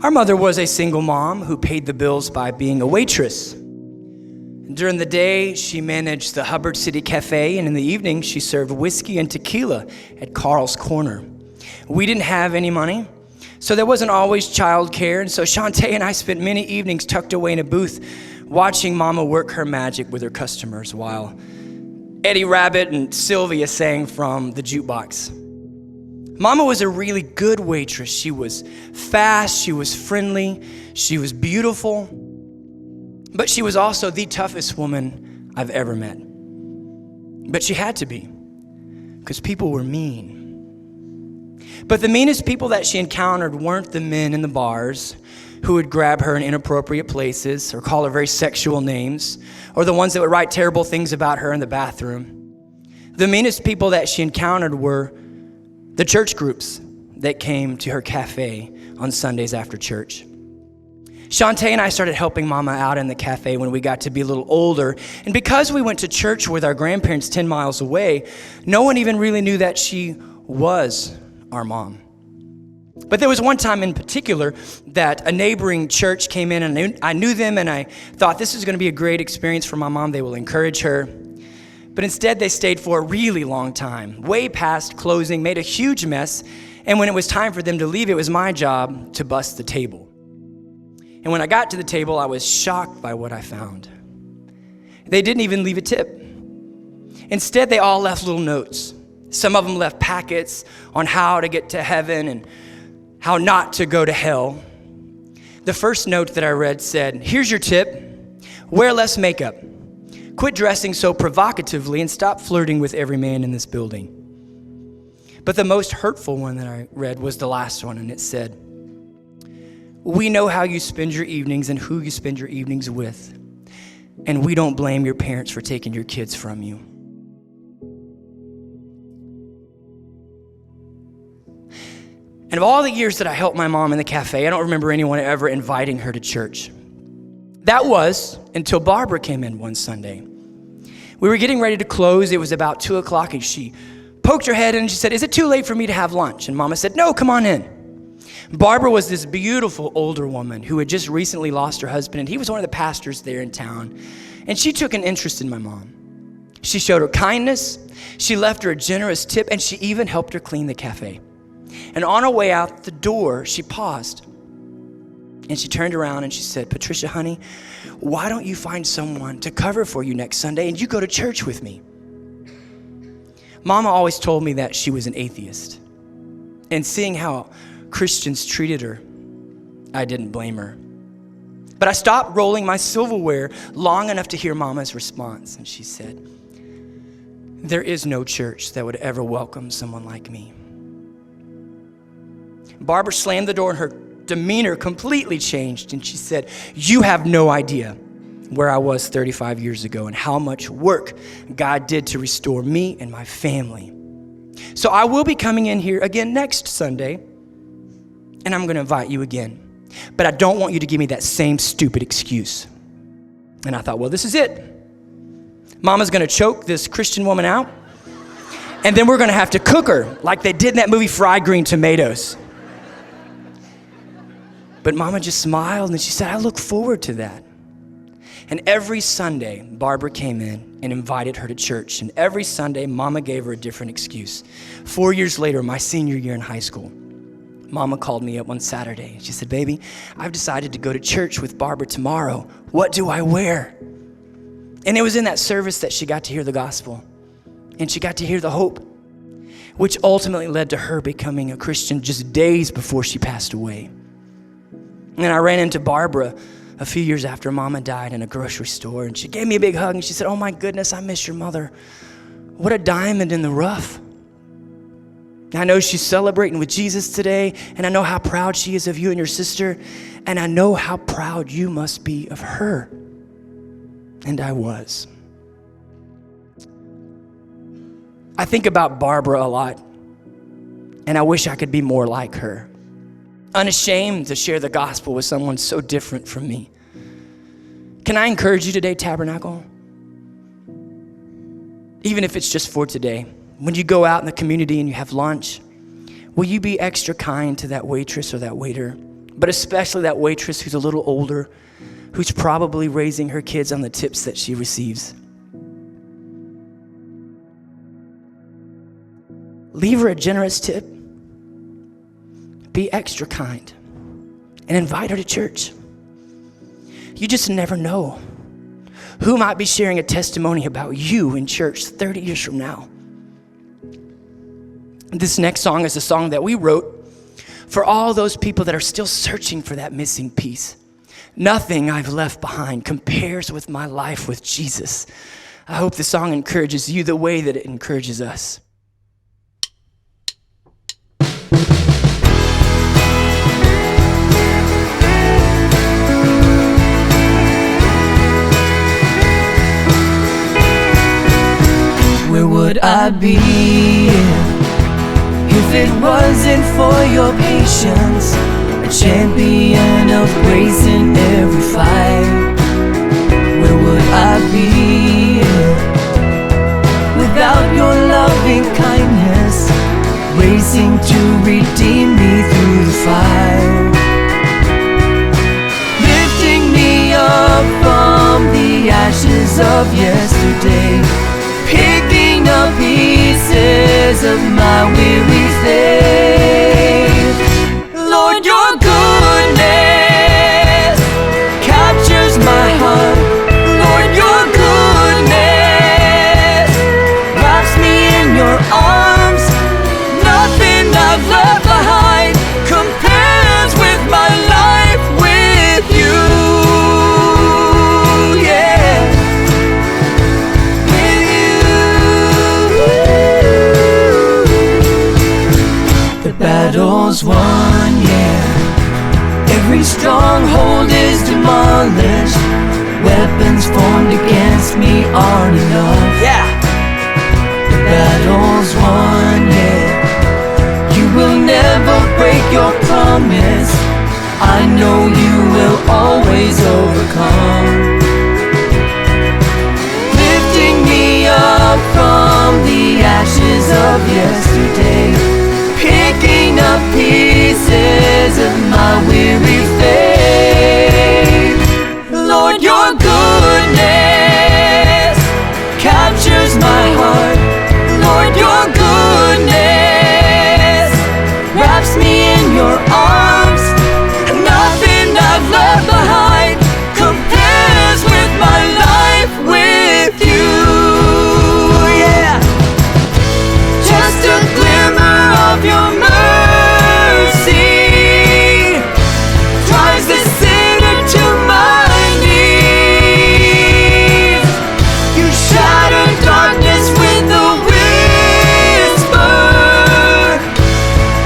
Our mother was a single mom who paid the bills by being a waitress. During the day, she managed the Hubbard City Cafe, and in the evening, she served whiskey and tequila at Carl's Corner. We didn't have any money, so there wasn't always childcare, and so Shantae and I spent many evenings tucked away in a booth watching Mama work her magic with her customers while Eddie Rabbit and Sylvia sang from the jukebox. Mama was a really good waitress. She was fast, she was friendly, she was beautiful, but she was also the toughest woman I've ever met. But she had to be, because people were mean. But the meanest people that she encountered weren't the men in the bars who would grab her in inappropriate places or call her very sexual names, or the ones that would write terrible things about her in the bathroom. The meanest people that she encountered were the church groups that came to her cafe on Sundays after church. Shantae and I started helping Mama out in the cafe when we got to be a little older. And because we went to church with our grandparents 10 miles away, no one even really knew that she was our mom. But there was one time in particular that a neighboring church came in, and I knew them, and I thought this is going to be a great experience for my mom. They will encourage her. But instead, they stayed for a really long time, way past closing, made a huge mess. And when it was time for them to leave, it was my job to bust the table. And when I got to the table, I was shocked by what I found. They didn't even leave a tip. Instead, they all left little notes. Some of them left packets on how to get to heaven and how not to go to hell. The first note that I read said, "Here's your tip. Wear less makeup. Quit dressing so provocatively and stop flirting with every man in this building." But the most hurtful one that I read was the last one, and it said, "We know how you spend your evenings and who you spend your evenings with, and we don't blame your parents for taking your kids from you." And of all the years that I helped my mom in the cafe, I don't remember anyone ever inviting her to church. That was until Barbara came in one Sunday. We were getting ready to close. It was about 2 o'clock, and she poked her head in and she said, "Is it too late for me to have lunch?" And Mama said, "No, come on in." Barbara was this beautiful older woman who had just recently lost her husband, and he was one of the pastors there in town. And she took an interest in my mom. She showed her kindness, she left her a generous tip, and she even helped her clean the cafe. And on her way out the door, she paused. And she turned around and she said, "Patricia, honey, why don't you find someone to cover for you next Sunday and you go to church with me?" Mama always told me that she was an atheist. And seeing how Christians treated her, I didn't blame her. But I stopped rolling my silverware long enough to hear Mama's response. And she said, "There is no church that would ever welcome someone like me." Barbara slammed the door and her demeanor completely changed. And she said, "You have no idea where I was 35 years ago and how much work God did to restore me and my family. So I will be coming in here again next Sunday, and I'm going to invite you again. But I don't want you to give me that same stupid excuse." And I thought, well, this is it. Mama's going to choke this Christian woman out, and then we're going to have to cook her like they did in that movie Fried Green Tomatoes. But Mama just smiled and she said, "I look forward to that." And every Sunday, Barbara came in and invited her to church. And every Sunday, Mama gave her a different excuse. 4 years later, my senior year in high school, Mama called me up one Saturday. She said, "Baby, I've decided to go to church with Barbara tomorrow. What do I wear?" And it was in that service that she got to hear the gospel. And she got to hear the hope, which ultimately led to her becoming a Christian just days before she passed away. And I ran into Barbara a few years after Mama died in a grocery store, and she gave me a big hug and she said, "Oh my goodness, I miss your mother. What a diamond in the rough. I know she's celebrating with Jesus today, and I know how proud she is of you and your sister, and I know how proud you must be of her." And I was. I think about Barbara a lot, and I wish I could be more like her. Unashamed to share the gospel with someone so different from me. Can I encourage you today, Tabernacle? Even if it's just for today, when you go out in the community and you have lunch, will you be extra kind to that waitress or that waiter but especially that waitress who's a little older, who's probably raising her kids on the tips that she receives. Leave her a generous tip. Be extra kind and invite her to church. You just never know who might be sharing a testimony about you in church 30 years from now. This next song is a song that we wrote for all those people that are still searching for that missing piece. Nothing I've left behind compares with my life with Jesus. I hope the song encourages you the way that it encourages us. Where would I be if it wasn't for your patience? A champion of grace in every fight. Where would I be without your loving kindness, racing to redeem me through the fire? Lifting me up from the ashes of yesterday, picking up pieces of my weary faith. Lord, your goodness captures my heart. Lord, your goodness wraps me in your arms. Nothing I've left behind compares with my life with you. Battle's won, yeah. Every stronghold is demolished. Weapons formed against me aren't enough. Yeah. The battle's won, yeah. You will never break your promise. I know you will always overcome. Lifting me up from the ashes of yesterday, picking up pieces of my weary faith. Lord, your goodness captures my heart. Lord, your goodness wraps me in your arms. Nothing I've left behind compares with my life with you. Yeah. Just a glimmer of your mercy drives the sinner to my knees. You shatter darkness with a whisper.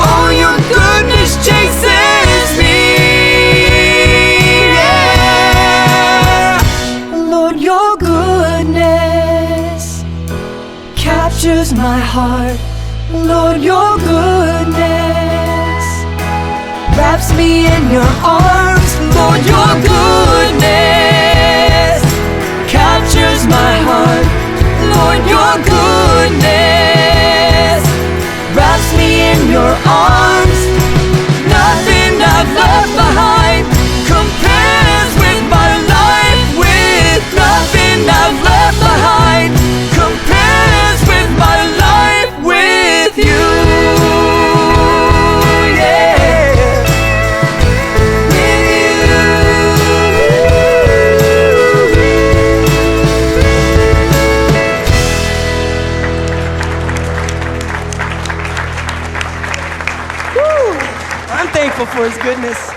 All your goodness chases me. Yeah. Lord, your goodness captures my heart. Lord, your goodness wraps me in your arms. Lord, your goodness captures my heart. Lord, your goodness wraps me in your arms. Nothing I've left behind compares with my life with. Nothing I've left behind compares with my life with you. I'm thankful for his goodness.